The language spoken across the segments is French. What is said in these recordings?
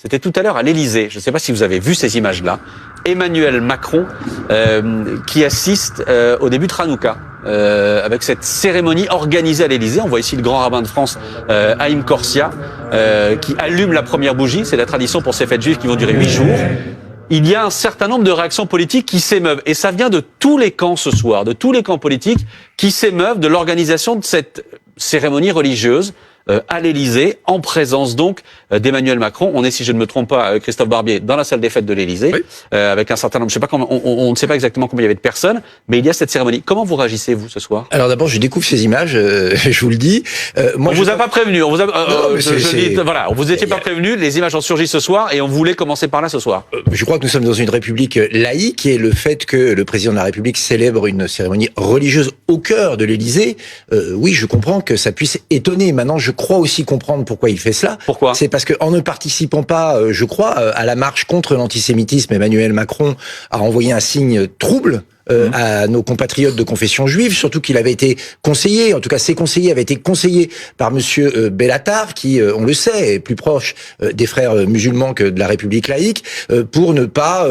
C'était tout à l'heure à l'Élysée. Je ne sais pas si vous avez vu ces images-là. Emmanuel Macron qui assiste au début de Hanouka. Avec cette cérémonie organisée à l'Élysée. On voit ici le grand rabbin de France, Haïm Korsia, qui allume la première bougie. C'est la tradition pour ces fêtes juives qui vont durer 8 jours. Il y a un certain nombre de réactions politiques qui s'émeuvent. Et ça vient de tous les camps ce soir, de tous les camps politiques qui s'émeuvent de l'organisation de cette cérémonie religieuse à l'Élysée, en présence donc d'Emmanuel Macron. On est, si je ne me trompe pas, Christophe Barbier, dans la salle des fêtes de l'Élysée, oui. Avec un certain nombre, je sais pas comment, on ne sait pas exactement combien il y avait de personnes, mais il y a cette cérémonie. Comment vous réagissez, vous, ce soir? Alors d'abord, je découvre ces images, je vous le dis. Moi, on vous a pas prévenu, on vous a, voilà, on vous étiez pas prévenu, les images ont surgi ce soir et on voulait commencer par là ce soir. Je crois que nous sommes dans une république laïque et le fait que le président de la République célèbre une cérémonie religieuse au cœur de l'Élysée, oui, je comprends que ça puisse étonner. Maintenant, je crois aussi comprendre pourquoi il fait cela. Pourquoi? C'est parce que en ne participant pas, je crois, à la marche contre l'antisémitisme, Emmanuel Macron a envoyé un signe trouble à nos compatriotes de confession juive, surtout qu'il avait été conseillé, en tout cas ses conseillers avaient été conseillés par monsieur Bellatar, qui, on le sait, est plus proche des frères musulmans que de la République laïque, pour ne pas,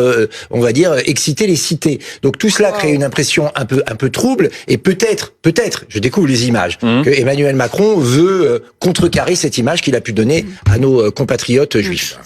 on va dire, exciter les cités. Donc tout cela crée une impression un peu trouble, et peut-être, je découvre les images, que Emmanuel Macron veut contrecarrer cette image qu'il a pu donner à nos compatriotes juifs.